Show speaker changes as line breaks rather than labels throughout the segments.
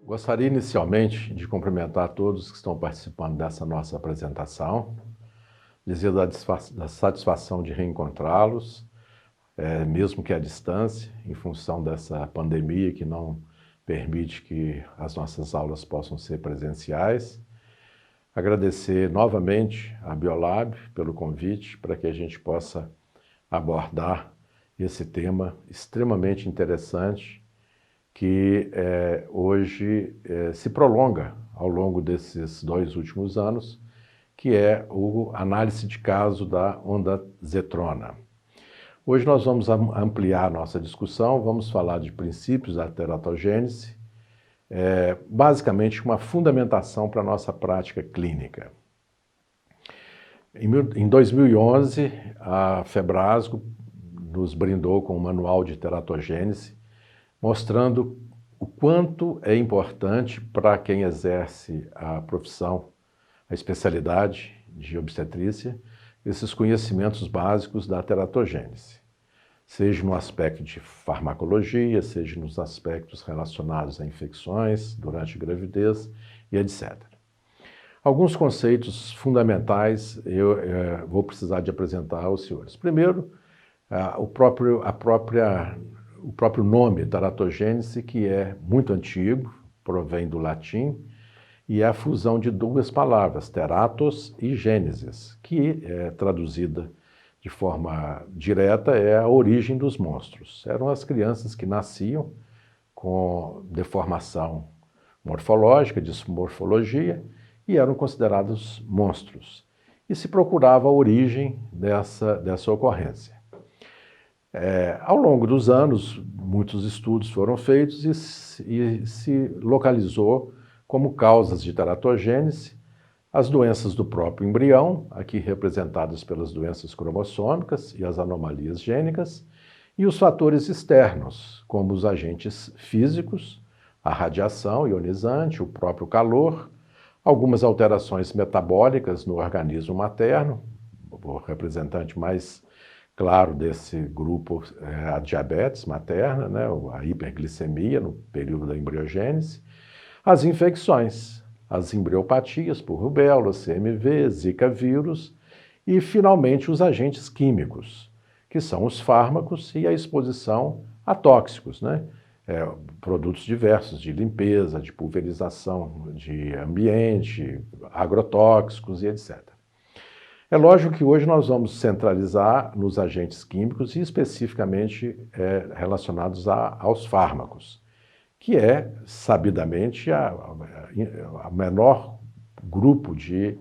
Gostaria inicialmente de cumprimentar todos que estão participando dessa nossa apresentação, dizer da satisfação de reencontrá-los, mesmo que à distância, em função dessa pandemia que não permite que as nossas aulas possam ser presenciais. Agradecer novamente à Biolab pelo convite para que a gente possa abordar esse tema extremamente interessante que hoje se prolonga ao longo desses 2 últimos anos, que é a análise de caso da onda Zetrona. Hoje nós vamos ampliar nossa discussão, vamos falar de princípios da teratogênese, basicamente uma fundamentação para a nossa prática clínica. Em 2011, a Febrasgo nos brindou com um manual de teratogênese, mostrando o quanto é importante para quem exerce a profissão, a especialidade de obstetrícia, esses conhecimentos básicos da teratogênese, seja no aspecto de farmacologia, seja nos aspectos relacionados a infecções durante a gravidez e etc. Alguns conceitos fundamentais eu vou precisar de apresentar aos senhores. Primeiro, o próprio nome teratogênese, que é muito antigo, provém do latim, e é a fusão de 2 palavras, teratos e gênesis, que traduzida de forma direta é a origem dos monstros. Eram as crianças que nasciam com deformação morfológica, dismorfologia, e eram considerados monstros. E se procurava a origem dessa ocorrência. Ao longo dos anos, muitos estudos foram feitos e se localizou como causas de teratogênese as doenças do próprio embrião, aqui representadas pelas doenças cromossômicas e as anomalias gênicas, e os fatores externos, como os agentes físicos, a radiação ionizante, o próprio calor, algumas alterações metabólicas no organismo materno, o representante mais claro desse grupo é a diabetes materna, né, a hiperglicemia no período da embriogênese, as infecções, as embriopatias por rubéola, CMV, Zika vírus e, finalmente, os agentes químicos, que são os fármacos e a exposição a tóxicos, né? Produtos diversos de limpeza, de pulverização de ambiente, agrotóxicos e etc. É lógico que hoje nós vamos centralizar nos agentes químicos e especificamente relacionados aos fármacos, que é, sabidamente, a menor grupo de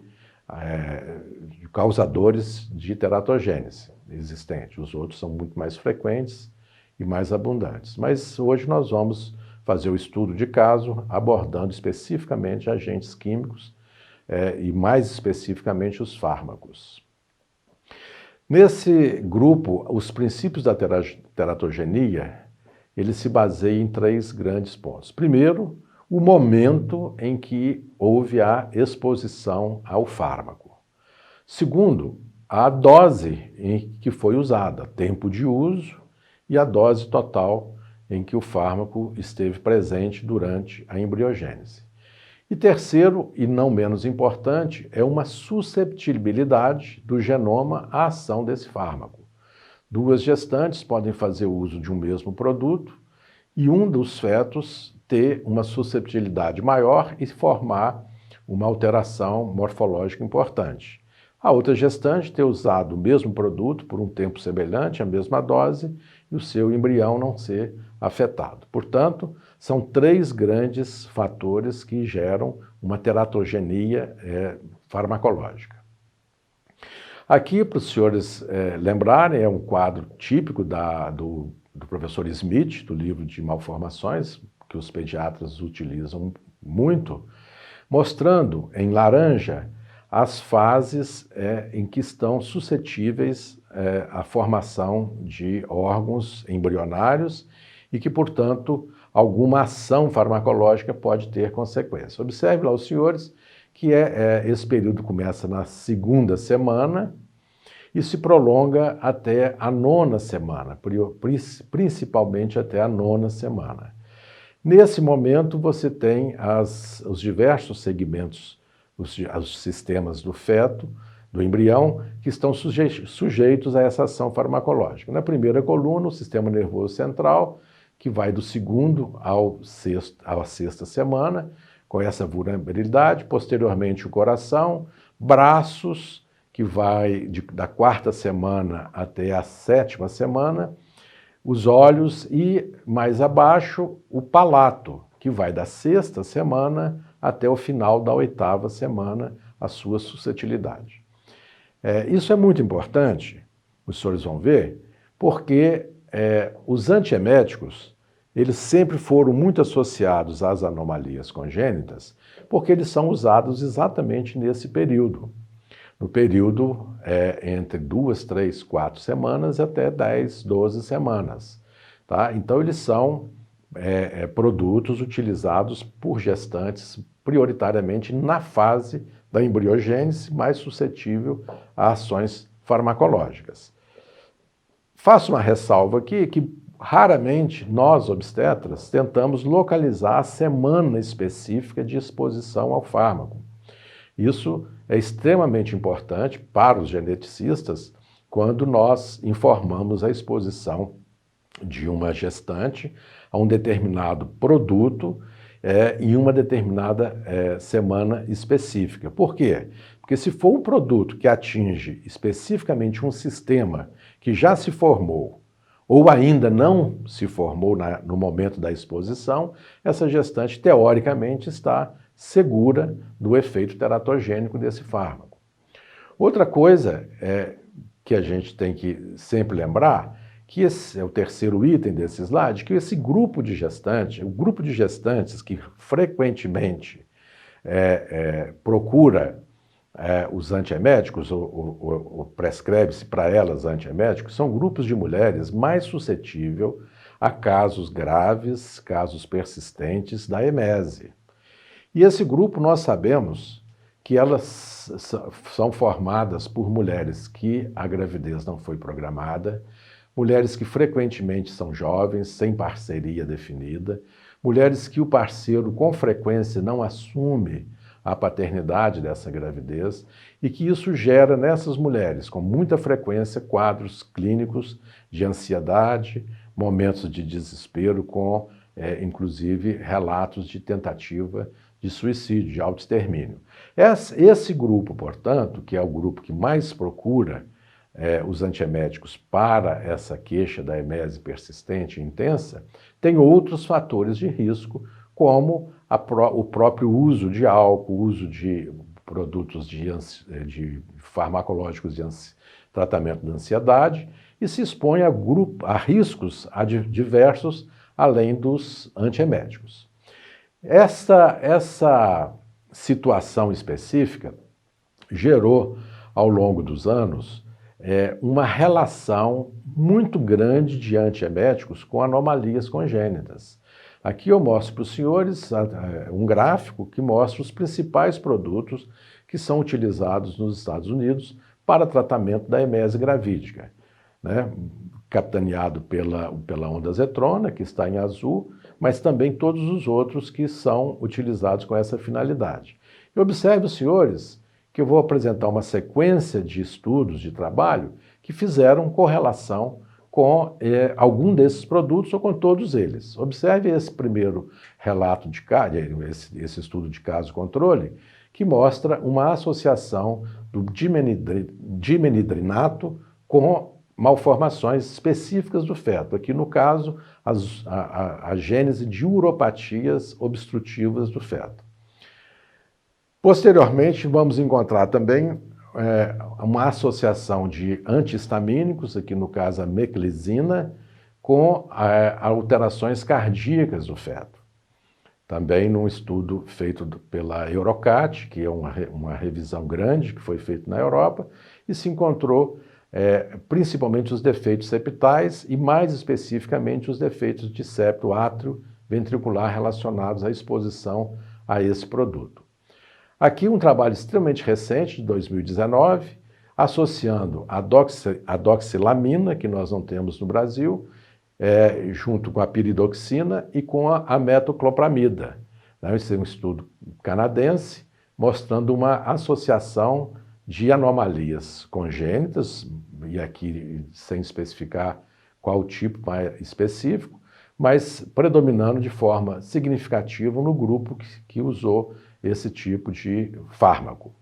causadores de teratogênese existente. Os outros são muito mais frequentes e mais abundantes. Mas hoje nós vamos fazer o estudo de caso abordando especificamente agentes químicos e mais especificamente os fármacos. Nesse grupo, os princípios da teratogenia, eles se baseiam em 3 grandes pontos. Primeiro, o momento em que houve a exposição ao fármaco. Segundo, a dose em que foi usada, tempo de uso e a dose total em que o fármaco esteve presente durante a embriogênese. E terceiro, e não menos importante, é uma susceptibilidade do genoma à ação desse fármaco. 2 gestantes podem fazer uso de um mesmo produto e um dos fetos ter uma susceptibilidade maior e formar uma alteração morfológica importante. A outra gestante ter usado o mesmo produto por um tempo semelhante, a mesma dose, e o seu embrião não ser afetado. Portanto, são 3 grandes fatores que geram uma teratogenia farmacológica. Aqui, para os senhores lembrarem, é um quadro típico do professor Smith, do livro de malformações, que os pediatras utilizam muito, mostrando em laranja as fases em que estão suscetíveis à formação de órgãos embrionários e que, portanto, alguma ação farmacológica pode ter consequência. Observe lá os senhores que esse período começa na 2ª semana e se prolonga até a 9ª semana, principalmente até a 9ª semana. Nesse momento, você tem os diversos segmentos, os sistemas do feto, do embrião, que estão sujeitos a essa ação farmacológica. Na primeira coluna, o sistema nervoso central, que vai do 2º à 6ª semana, com essa vulnerabilidade, posteriormente o coração, braços, que vai da 4ª semana até a 7ª semana, os olhos e, mais abaixo, o palato, que vai da 6ª semana até o final da 8ª semana, a sua suscetilidade. Isso é muito importante, os senhores vão ver, porque os antieméticos, eles sempre foram muito associados às anomalias congênitas, porque eles são usados exatamente nesse período. No período entre 2, 3, 4 semanas até 10, 12 semanas. Tá? Então, eles são produtos utilizados por gestantes prioritariamente na fase da embriogênese, mais suscetível a ações farmacológicas. Faço uma ressalva aqui que raramente nós, obstetras, tentamos localizar a semana específica de exposição ao fármaco. Isso é extremamente importante para os geneticistas quando nós informamos a exposição de uma gestante a um determinado produto em uma determinada semana específica. Por quê? Porque se for um produto que atinge especificamente um sistema que já se formou ou ainda não se formou no momento da exposição, essa gestante, teoricamente, está segura do efeito teratogênico desse fármaco. Outra coisa que a gente tem que sempre lembrar, que esse é o terceiro item desse slide, que esse grupo de gestantes, o grupo de gestantes que frequentemente procura os antieméticos, ou prescreve-se para elas antieméticos, são grupos de mulheres mais suscetíveis a casos graves, casos persistentes da emese. E esse grupo, nós sabemos que elas são formadas por mulheres que a gravidez não foi programada, mulheres que frequentemente são jovens, sem parceria definida, mulheres que o parceiro com frequência não assume a paternidade dessa gravidez e que isso gera nessas mulheres, com muita frequência, quadros clínicos de ansiedade, momentos de desespero, com, inclusive, relatos de tentativa de suicídio, de autoextermínio. Esse grupo, portanto, que é o grupo que mais procura os antieméticos para essa queixa da emese persistente e intensa, tem outros fatores de risco, como o próprio uso de álcool, uso de produtos de farmacológicos de tratamento da ansiedade, e se expõe a riscos diversos, além dos antieméticos. Essa situação específica gerou, ao longo dos anos, uma relação muito grande de antieméticos com anomalias congênitas. Aqui eu mostro para os senhores um gráfico que mostra os principais produtos que são utilizados nos Estados Unidos para tratamento da emese gravídica, né? Capitaneado pela ondansetrona, que está em azul, mas também todos os outros que são utilizados com essa finalidade. E observe, os senhores, que eu vou apresentar uma sequência de estudos de trabalho que fizeram correlação com algum desses produtos ou com todos eles. Observe esse primeiro relato de caso, esse estudo de caso-controle, que mostra uma associação do dimenidrinato com malformações específicas do feto. Aqui, no caso, a gênese de uropatias obstrutivas do feto. Posteriormente, vamos encontrar também uma associação de antihistamínicos, aqui no caso a meclizina, com alterações cardíacas do feto. Também num estudo feito pela Eurocat, que é uma revisão grande que foi feita na Europa, e se encontrou principalmente os defeitos septais e, mais especificamente, os defeitos de septo átrio ventricular relacionados à exposição a esse produto. Aqui um trabalho extremamente recente, de 2019, associando a doxilamina, que nós não temos no Brasil, junto com a piridoxina e com a metoclopramida. Esse é um estudo canadense mostrando uma associação de anomalias congênitas, e aqui sem especificar qual tipo mais específico, mas predominando de forma significativa no grupo que usou esse tipo de fármaco.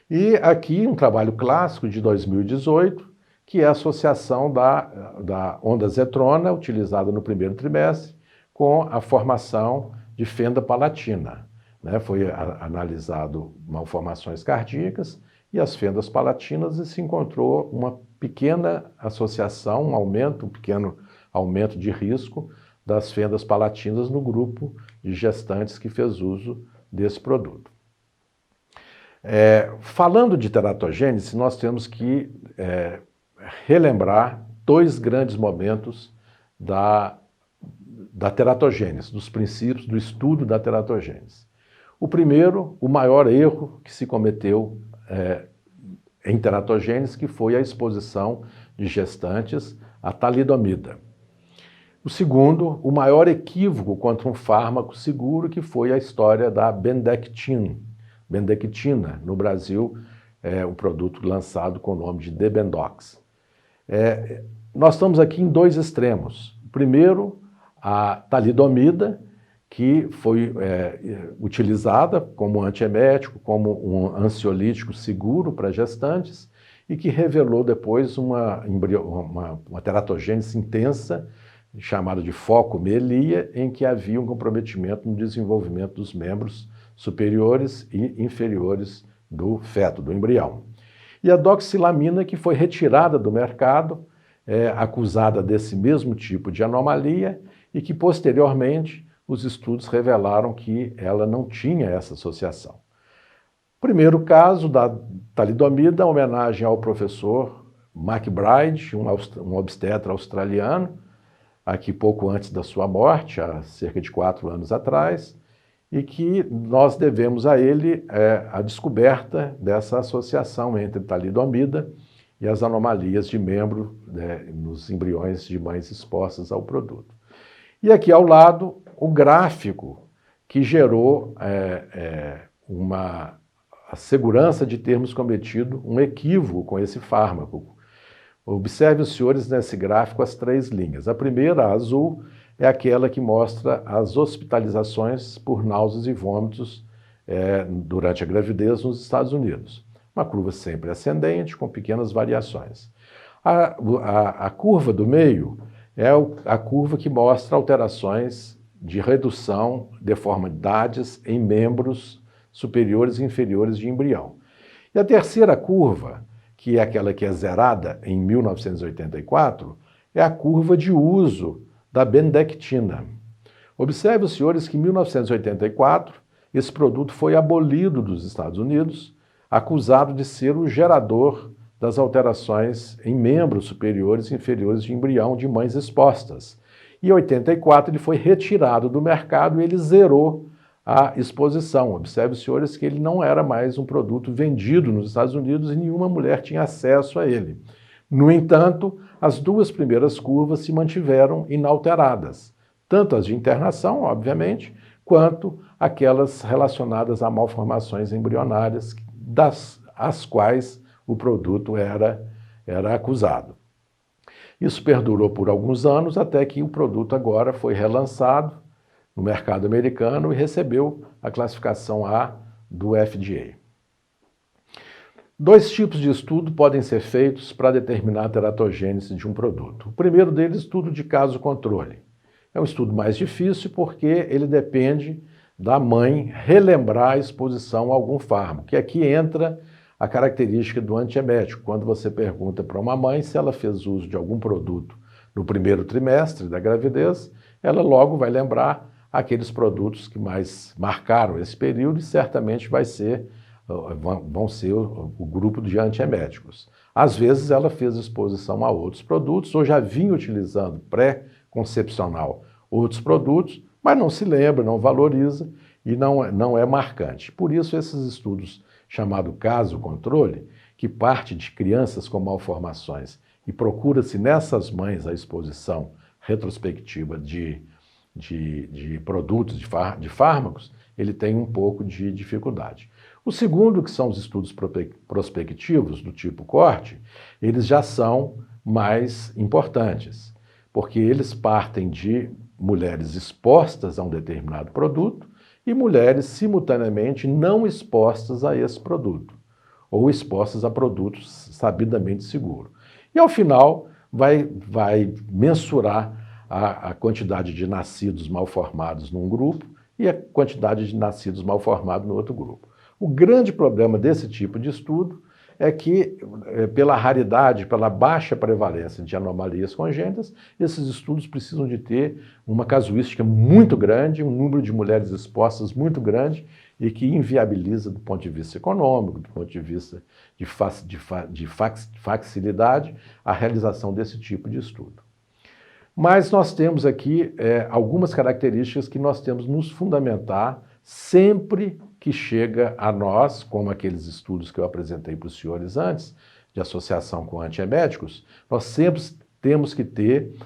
E aqui um trabalho clássico de 2018, que é a associação da ondazetrona, utilizada no primeiro trimestre, com a formação de fenda palatina. Foi analisado malformações cardíacas e as fendas palatinas e se encontrou uma pequena associação, um pequeno aumento de risco das fendas palatinas no grupo de gestantes que fez uso desse produto. Falando de teratogênese, nós temos que relembrar dois grandes momentos da teratogênese, dos princípios do estudo da teratogênese. O primeiro, o maior erro que se cometeu em teratogênese, que foi a exposição de gestantes à talidomida. O segundo, o maior equívoco contra um fármaco seguro, que foi a história da bendectina, no Brasil, um produto lançado com o nome de Debendox. Nós estamos aqui em dois extremos. Primeiro, a talidomida, que foi utilizada como antiemético, como um ansiolítico seguro para gestantes e que revelou depois uma teratogênese intensa, chamada de focomelia, em que havia um comprometimento no desenvolvimento dos membros superiores e inferiores do feto, do embrião. E a doxilamina, que foi retirada do mercado, acusada desse mesmo tipo de anomalia e que posteriormente os estudos revelaram que ela não tinha essa associação. Primeiro caso da talidomida, homenagem ao professor McBride, um obstetra australiano, aqui pouco antes da sua morte, há cerca de 4 anos atrás, e que nós devemos a ele a descoberta dessa associação entre talidomida e as anomalias de membro nos embriões de mães expostas ao produto. E aqui ao lado, o gráfico que gerou a segurança de termos cometido um equívoco com esse fármaco. Observe os senhores nesse gráfico as 3 linhas. A primeira, a azul, é aquela que mostra as hospitalizações por náuseas e vômitos durante a gravidez nos Estados Unidos. Uma curva sempre ascendente, com pequenas variações. A curva do meio é a curva que mostra alterações de redução, deformidades em membros superiores e inferiores de embrião. E a terceira curva, que é aquela que é zerada em 1984, é a curva de uso da bendectina. Observe, os senhores, que em 1984 esse produto foi abolido dos Estados Unidos, acusado de ser o gerador das alterações em membros superiores e inferiores de embrião de mães expostas. Em 84 ele foi retirado do mercado e ele zerou a exposição. Observe, senhores, que ele não era mais um produto vendido nos Estados Unidos e nenhuma mulher tinha acesso a ele. No entanto, as 2 primeiras curvas se mantiveram inalteradas, tanto as de internação, obviamente, quanto aquelas relacionadas a malformações embrionárias, as quais o produto era acusado. Isso perdurou por alguns anos, até que o produto agora foi relançado no mercado americano e recebeu a classificação A do FDA. 2 tipos de estudo podem ser feitos para determinar a teratogênese de um produto. O primeiro deles, estudo de caso-controle. É um estudo mais difícil porque ele depende da mãe relembrar a exposição a algum fármaco, que aqui entra a característica do antiemético. Quando você pergunta para uma mãe se ela fez uso de algum produto no primeiro trimestre da gravidez, ela logo vai lembrar aqueles produtos que mais marcaram esse período e certamente vão ser o grupo de antieméticos. Às vezes ela fez exposição a outros produtos ou já vinha utilizando pré-concepcional outros produtos, mas não se lembra, não valoriza e não é marcante. Por isso esses estudos chamados caso-controle, que parte de crianças com malformações e procura-se nessas mães a exposição retrospectiva de produtos, de fármacos, ele tem um pouco de dificuldade. O segundo, que são os estudos prospectivos, do tipo corte, eles já são mais importantes, porque eles partem de mulheres expostas a um determinado produto e mulheres simultaneamente não expostas a esse produto, ou expostas a produtos sabidamente seguros. E ao final vai mensurar a quantidade de nascidos mal formados num grupo e a quantidade de nascidos mal formados no outro grupo. O grande problema desse tipo de estudo é que, pela raridade, pela baixa prevalência de anomalias congênitas, esses estudos precisam de ter uma casuística muito grande, um número de mulheres expostas muito grande e que inviabiliza do ponto de vista econômico, do ponto de vista de facilidade, a realização desse tipo de estudo. Mas nós temos aqui algumas características que nós temos nos fundamentar sempre que chega a nós, como aqueles estudos que eu apresentei para os senhores antes, de associação com antieméticos, nós sempre temos que ter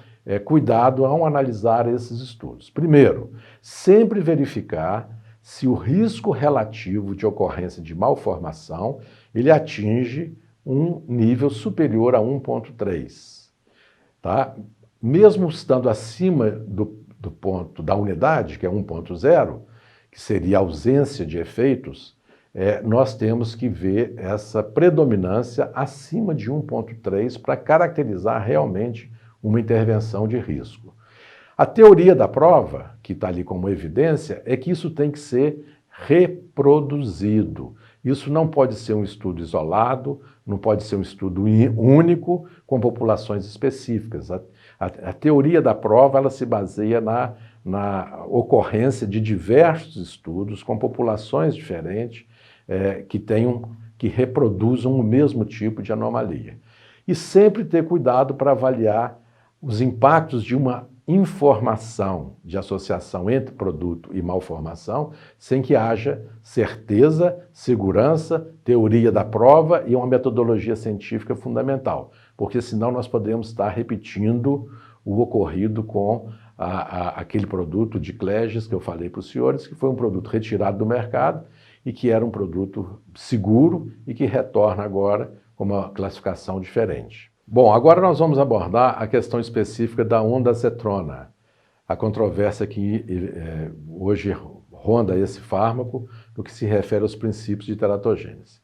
cuidado ao analisar esses estudos. Primeiro, sempre verificar se o risco relativo de ocorrência de malformação ele atinge um nível superior a 1,3. Tá? Mesmo estando acima do ponto da unidade, que é 1,0, que seria a ausência de efeitos, nós temos que ver essa predominância acima de 1,3 para caracterizar realmente uma intervenção de risco. A teoria da prova, que está ali como evidência, é que isso tem que ser reproduzido. Isso não pode ser um estudo isolado, não pode ser um estudo único com populações específicas. A teoria da prova ela se baseia na ocorrência de diversos estudos com populações diferentes que reproduzam o mesmo tipo de anomalia. E sempre ter cuidado para avaliar os impactos de uma informação de associação entre produto e malformação, sem que haja certeza, segurança, teoria da prova e uma metodologia científica fundamental, porque senão nós podemos estar repetindo o ocorrido com aquele produto de Cleges que eu falei para os senhores, que foi um produto retirado do mercado e que era um produto seguro e que retorna agora com uma classificação diferente. Bom, agora nós vamos abordar a questão específica da ondansetrona, a controvérsia que hoje ronda esse fármaco no que se refere aos princípios de teratogênese.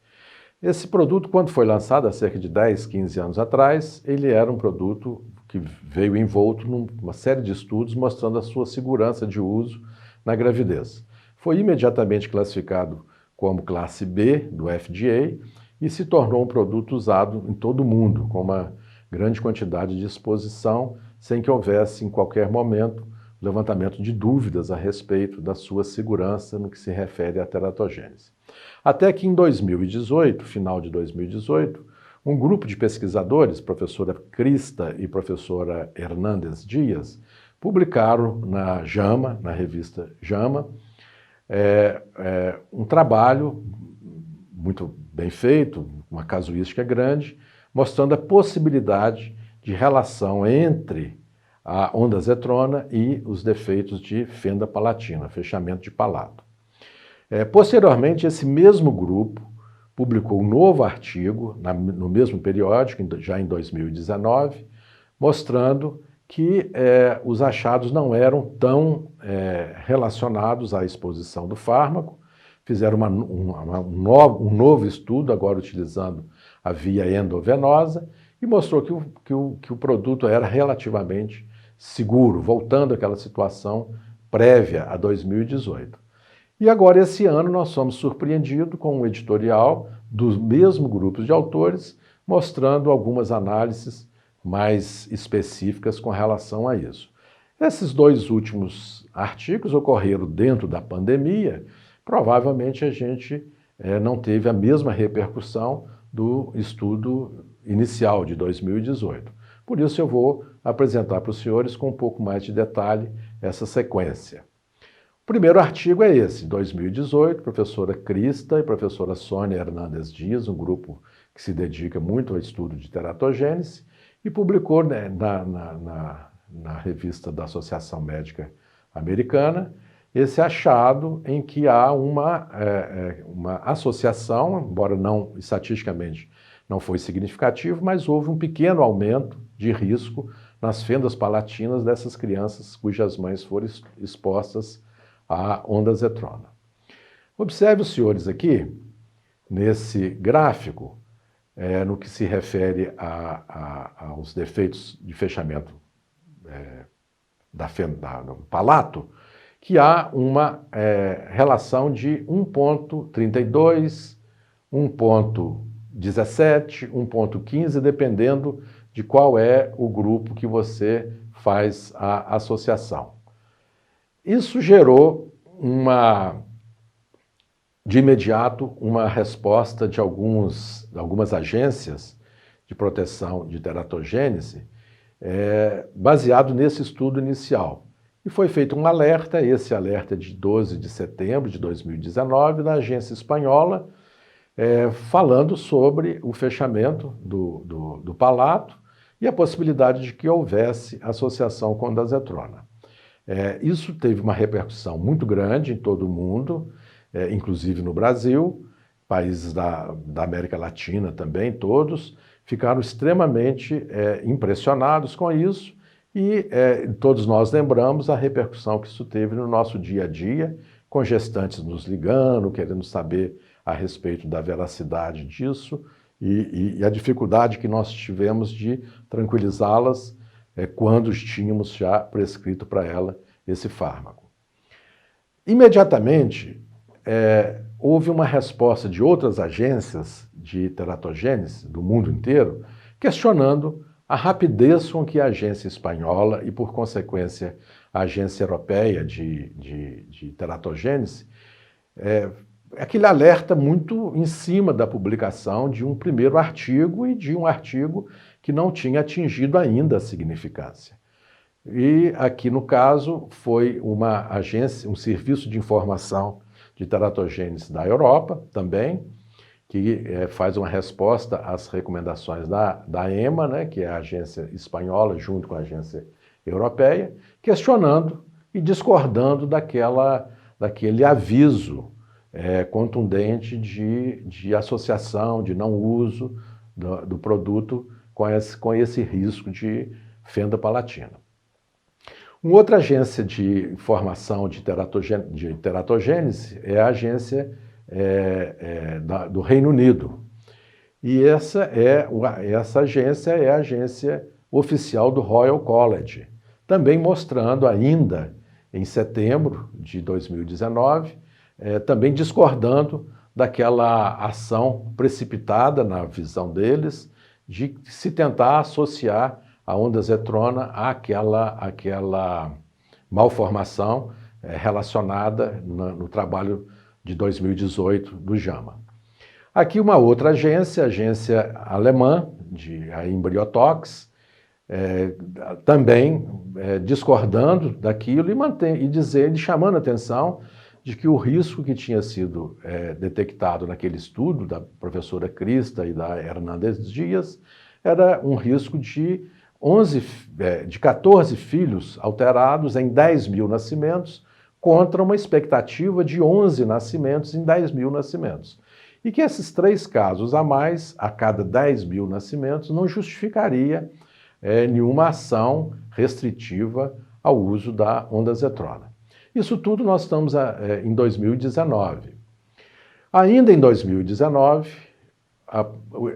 Esse produto, quando foi lançado há cerca de 10, 15 anos atrás, ele era um produto que veio envolto numa série de estudos mostrando a sua segurança de uso na gravidez. Foi imediatamente classificado como classe B do FDA e se tornou um produto usado em todo o mundo, com uma grande quantidade de exposição, sem que houvesse em qualquer momento levantamento de dúvidas a respeito da sua segurança no que se refere à teratogênese. Até que em 2018, final de 2018, um grupo de pesquisadores, professora Crista e professora Hernandes Dias, publicaram na JAMA, na revista JAMA, um trabalho muito bem feito, uma casuística grande, mostrando a possibilidade de relação entre a ondansetrona e os defeitos de fenda palatina, fechamento de palato. Posteriormente, esse mesmo grupo publicou um novo artigo no mesmo periódico, já em 2019, mostrando que os achados não eram tão relacionados à exposição do fármaco. Fizeram um novo estudo, agora utilizando a via endovenosa, e mostrou que o produto era relativamente seguro, voltando àquela situação prévia a 2018. E agora, esse ano, nós somos surpreendidos com um editorial dos mesmos grupos de autores, mostrando algumas análises mais específicas com relação a isso. Esses dois últimos artigos ocorreram dentro da pandemia. Provavelmente a gente não teve a mesma repercussão do estudo inicial de 2018. Por isso eu vou apresentar para os senhores com um pouco mais de detalhe essa sequência. O primeiro artigo é esse, 2018, professora Crista e professora Sônia Hernandes Dias, um grupo que se dedica muito ao estudo de teratogênese, e publicou, né, na revista da Associação Médica Americana esse achado em que há uma associação, embora não estatisticamente não foi significativo, mas houve um pequeno aumento de risco nas fendas palatinas dessas crianças cujas mães foram expostas à onda zetrona. Observe os senhores aqui, nesse gráfico, no que se refere aos defeitos de fechamento do palato, que há uma relação de 1,32, 1,17, 1,15, dependendo de qual é o grupo que você faz a associação. Isso gerou de imediato uma resposta de algumas agências de proteção de teratogênese, baseado nesse estudo inicial. E foi feito um alerta, esse alerta de 12 de setembro de 2019, da agência espanhola, falando sobre o fechamento do palato e a possibilidade de que houvesse associação com ondazetrona. Isso teve uma repercussão muito grande em todo o mundo, inclusive no Brasil, países da América Latina também, todos, ficaram extremamente impressionados com isso e todos nós lembramos a repercussão que isso teve no nosso dia a dia, com gestantes nos ligando, querendo saber a respeito da veracidade disso e a dificuldade que nós tivemos de tranquilizá-las quando tínhamos já prescrito para ela esse fármaco. Imediatamente, houve uma resposta de outras agências de teratogênese do mundo inteiro, questionando a rapidez com que a agência espanhola e, por consequência, a agência europeia de teratogênese, aquele alerta muito em cima da publicação de um primeiro artigo e de um artigo que não tinha atingido ainda a significância. E aqui, no caso, foi uma agência, um serviço de informação de teratogênese da Europa também, que faz uma resposta às recomendações da EMA, né, que é a agência espanhola, junto com a agência europeia, questionando e discordando daquele aviso contundente de associação, de não uso do produto com esse risco de fenda palatina. Uma outra agência de informação de teratogênese é a agência do Reino Unido. E essa agência é a agência oficial do Royal College, também mostrando ainda em setembro de 2019, também discordando daquela ação precipitada na visão deles de se tentar associar a ondazetrona àquela malformação relacionada no trabalho de 2018 do JAMA. Aqui uma outra agência, a agência alemã, a Embryotox, também discordando daquilo e chamando a atenção de que o risco que tinha sido detectado naquele estudo da professora Crista e da Hernández Dias era um risco de 14 filhos alterados em 10 mil nascimentos, contra uma expectativa de 11 nascimentos em 10 mil nascimentos. E que esses 3 casos a mais, a cada 10 mil nascimentos, não justificaria nenhuma ação restritiva ao uso da ondazetrona. Isso tudo nós estamos em 2019. Ainda em 2019,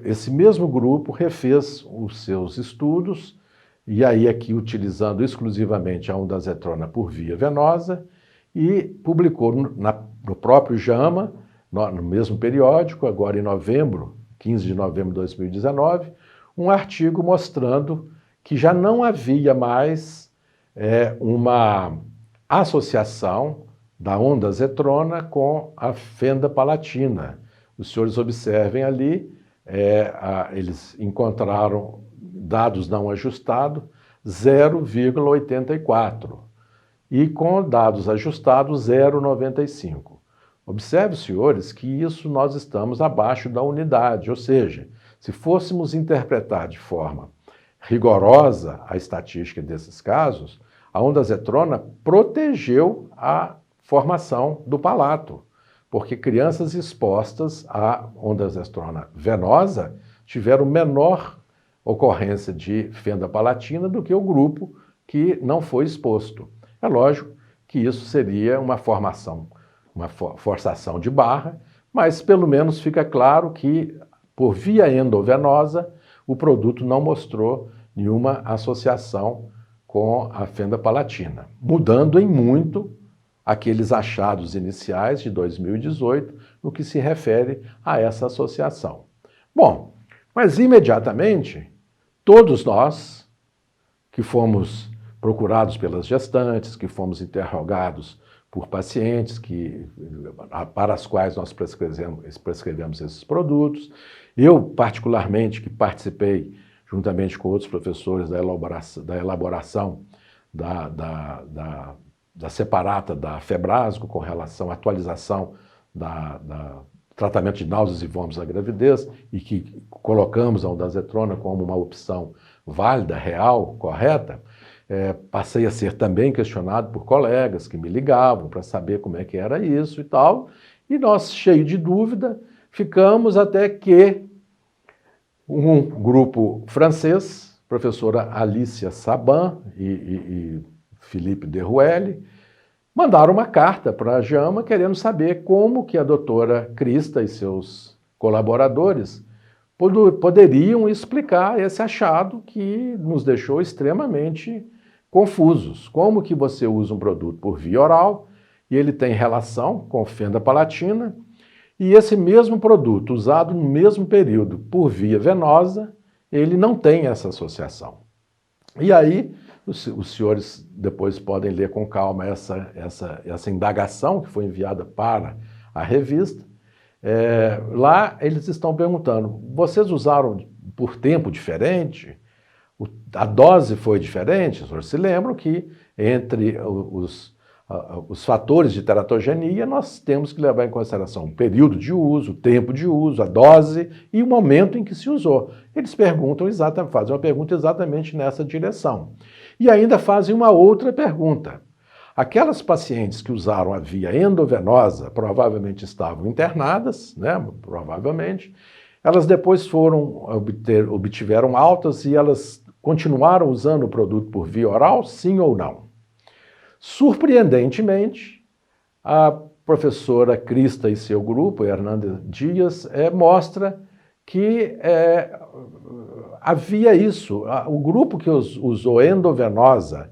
esse mesmo grupo refez os seus estudos, e aí aqui utilizando exclusivamente a ondazetrona por via venosa, e publicou no próprio JAMA, no mesmo periódico, agora em novembro, 15 de novembro de 2019, um artigo mostrando que já não havia mais uma associação da ondazetrona com a fenda palatina. Os senhores observem ali, eles encontraram dados não ajustados, 0,84. E com dados ajustados, 0,95. Observe, senhores, que isso nós estamos abaixo da unidade, ou seja, Se fôssemos interpretar de forma rigorosa a estatística desses casos, a ondazetrona protegeu a formação do palato, porque crianças expostas à ondazetrona venosa tiveram menor ocorrência de fenda palatina do que o grupo que não foi exposto. É lógico que isso seria uma formação, uma forçação de barra, mas pelo menos fica claro que, por via endovenosa, o produto não mostrou nenhuma associação com a fenda palatina, mudando em muito aqueles achados iniciais de 2018 no que se refere a essa associação. Bom, mas imediatamente, todos nós que fomos procurados pelas gestantes, que fomos interrogados por pacientes para as quais nós prescrevemos esses produtos, eu particularmente que participei juntamente com outros professores da elaboração da separata da Febrasgo com relação à atualização da tratamento de náuseas e vômitos da gravidez e que colocamos a ondazetrona como uma opção válida, real, correta, passei a ser também questionado por colegas que me ligavam para saber como é que era isso e tal, e nós, cheio de dúvida, ficamos até que um grupo francês, professora Alicia Saban e Philippe Deruelle, mandaram uma carta para a JAMA querendo saber como que a doutora Crista e seus colaboradores poderiam explicar esse achado que nos deixou extremamente confusos. Como que você usa um produto por via oral e ele tem relação com fenda palatina e esse mesmo produto usado no mesmo período por via venosa, ele não tem essa associação. E aí, os senhores depois podem ler com calma essa indagação que foi enviada para a revista. Lá eles estão perguntando, vocês usaram por tempo diferente? A dose foi diferente? Os senhores se lembram que entre os fatores de teratogenia nós temos que levar em consideração o período de uso, o tempo de uso, a dose e o momento em que se usou. Eles fazem uma pergunta exatamente nessa direção. E ainda fazem uma outra pergunta. Aquelas pacientes que usaram a via endovenosa provavelmente estavam internadas, né? Provavelmente. Elas depois obtiveram altas e elas continuaram usando o produto por via oral, sim ou não? Surpreendentemente, a professora Crista e seu grupo, Hernanda Dias, mostra que havia isso. O grupo que usou endovenosa,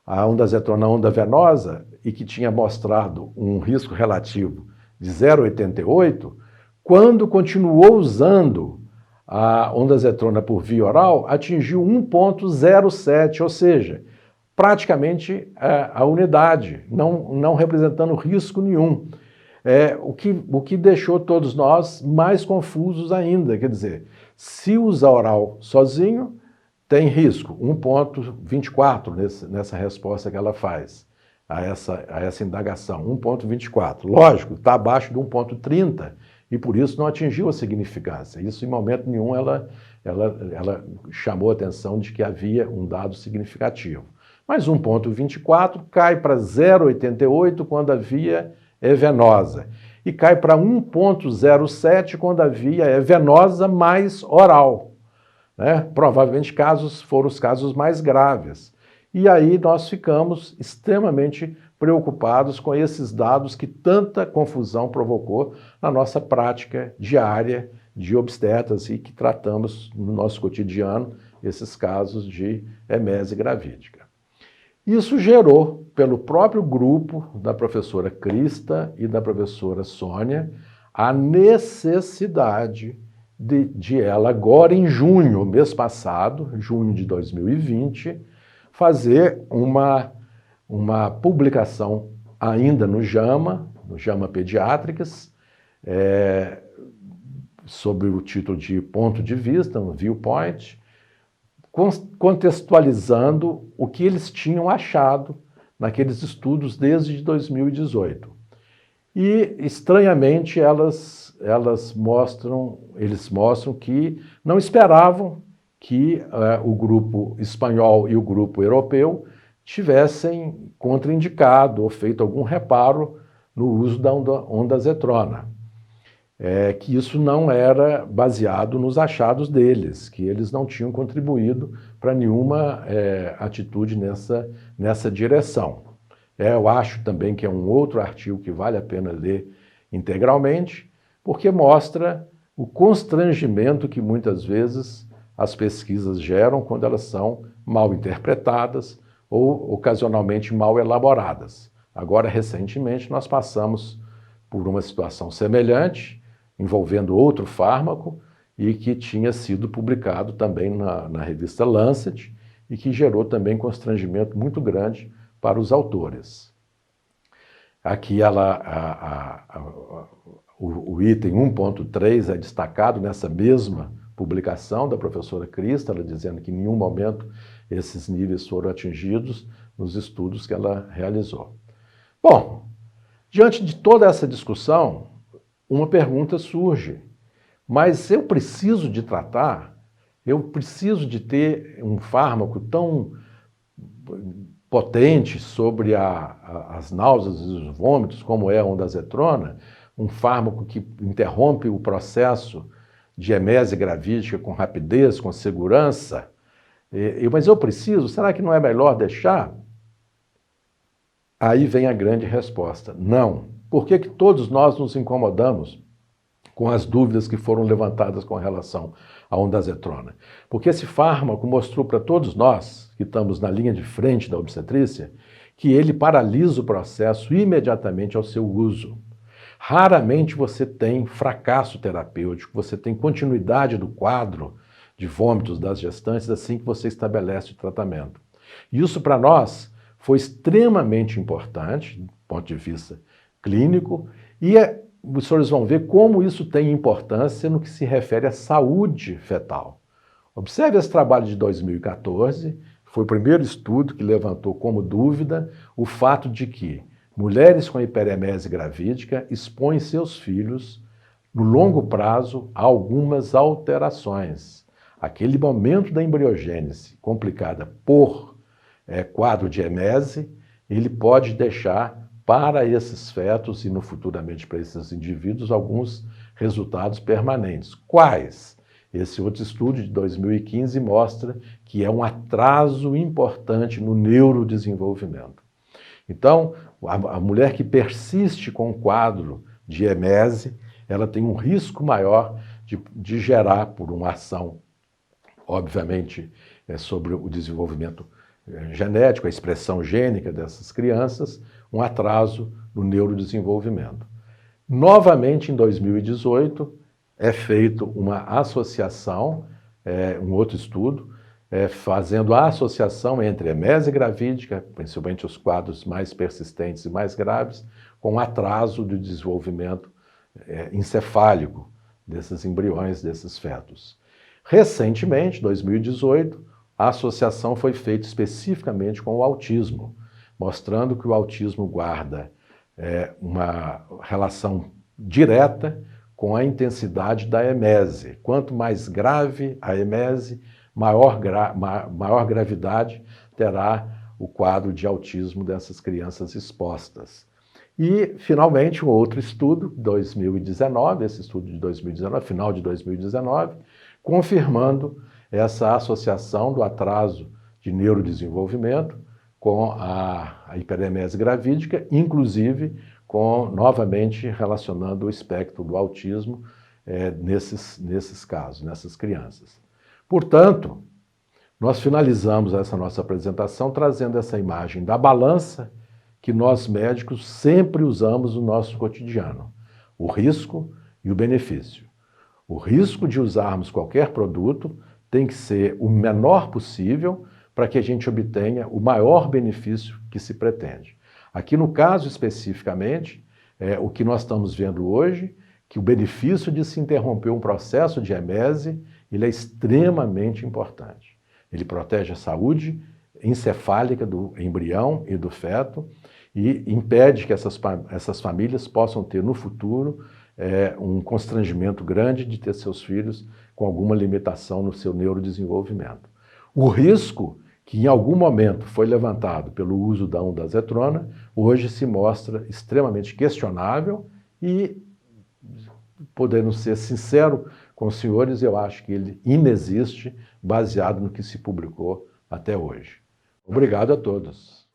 a ondazetrona onda venosa, e que tinha mostrado um risco relativo de 0,88, quando continuou usando a ondazetrona por via oral, atingiu 1,07, ou seja, praticamente a unidade, não representando risco nenhum. O que deixou todos nós mais confusos ainda, quer dizer, se usar oral sozinho, tem risco, 1,24 nessa resposta que ela faz a essa indagação, 1,24. Lógico, está abaixo de 1,30 e por isso não atingiu a significância. Isso, em momento nenhum, ela chamou a atenção de que havia um dado significativo. Mas 1,24 cai para 0,88 quando a via é venosa e cai para 1,07 quando a via é venosa mais oral. Né? Provavelmente foram os casos mais graves. E aí nós ficamos extremamente preocupados com esses dados que tanta confusão provocou na nossa prática diária de obstetras e que tratamos no nosso cotidiano esses casos de emese gravídica. Isso gerou, pelo próprio grupo da professora Crista e da professora Sônia, a necessidade de ela, agora em junho, mês passado, junho de 2020, fazer uma publicação ainda no JAMA Pediátricas, sob o título de Ponto de Vista, um viewpoint, contextualizando o que eles tinham achado naqueles estudos desde 2018. E, estranhamente, eles mostram que não esperavam que o grupo espanhol e o grupo europeu tivessem contraindicado ou feito algum reparo no uso da onda zetrona. Que isso não era baseado nos achados deles, que eles não tinham contribuído para nenhuma atitude nessa direção. Eu acho também que é um outro artigo que vale a pena ler integralmente, porque mostra o constrangimento que muitas vezes as pesquisas geram quando elas são mal interpretadas ou ocasionalmente mal elaboradas. Agora, recentemente, nós passamos por uma situação semelhante, envolvendo outro fármaco, e que tinha sido publicado também na revista Lancet, e que gerou também constrangimento muito grande para os autores. Aqui o item 1.3 é destacado nessa mesma publicação da professora Crista, ela dizendo que em nenhum momento esses níveis foram atingidos nos estudos que ela realizou. Bom, diante de toda essa discussão, uma pergunta surge, mas eu preciso de tratar, eu preciso de ter um fármaco tão potente sobre as náuseas e os vômitos, como é a ondazetrona, um fármaco que interrompe o processo de emese gravídica com rapidez, com segurança, mas eu preciso, será que não é melhor deixar? Aí vem a grande resposta, não. Por que todos nós nos incomodamos com as dúvidas que foram levantadas com relação à ondazetrona? Porque esse fármaco mostrou para todos nós, que estamos na linha de frente da obstetrícia, que ele paralisa o processo imediatamente ao seu uso. Raramente você tem fracasso terapêutico, você tem continuidade do quadro de vômitos das gestantes assim que você estabelece o tratamento. Isso para nós foi extremamente importante, do ponto de vista clínico, e os senhores vão ver como isso tem importância no que se refere à saúde fetal. Observe esse trabalho de 2014, foi o primeiro estudo que levantou como dúvida o fato de que mulheres com hiperemese gravídica expõem seus filhos, no longo prazo, a algumas alterações. Aquele momento da embriogênese complicada por quadro de emese, ele pode deixar para esses fetos e futuramente para esses indivíduos alguns resultados permanentes. Quais? Esse outro estudo de 2015 mostra que é um atraso importante no neurodesenvolvimento. Então, a mulher que persiste com o quadro de emese, ela tem um risco maior de gerar, por uma ação, obviamente, sobre o desenvolvimento genético, a expressão gênica dessas crianças, um atraso no neurodesenvolvimento. Novamente, em 2018, é feito uma associação, um outro estudo, fazendo a associação entre emese gravídica, principalmente os quadros mais persistentes e mais graves, com atraso do desenvolvimento encefálico desses embriões, desses fetos. Recentemente, 2018, a associação foi feita especificamente com o autismo, mostrando que o autismo guarda uma relação direta com a intensidade da emese. Quanto mais grave a emese, maior gravidade terá o quadro de autismo dessas crianças expostas. E, finalmente, um outro estudo, 2019, esse estudo de 2019, final de 2019, confirmando essa associação do atraso de neurodesenvolvimento com a hiperemese gravídica, inclusive novamente relacionando o espectro do autismo nesses casos, nessas crianças. Portanto, nós finalizamos essa nossa apresentação trazendo essa imagem da balança que nós médicos sempre usamos no nosso cotidiano, o risco e o benefício. O risco de usarmos qualquer produto tem que ser o menor possível para que a gente obtenha o maior benefício que se pretende. Aqui no caso especificamente, o que nós estamos vendo hoje, que o benefício de se interromper um processo de emese, ele é extremamente importante. Ele protege a saúde encefálica do embrião e do feto e impede que essas famílias possam ter no futuro um constrangimento grande de ter seus filhos com alguma limitação no seu neurodesenvolvimento. O risco que em algum momento foi levantado pelo uso da ondansetrona, hoje se mostra extremamente questionável e, podendo ser sincero com os senhores, eu acho que ele inexiste, baseado no que se publicou até hoje. Obrigado a todos.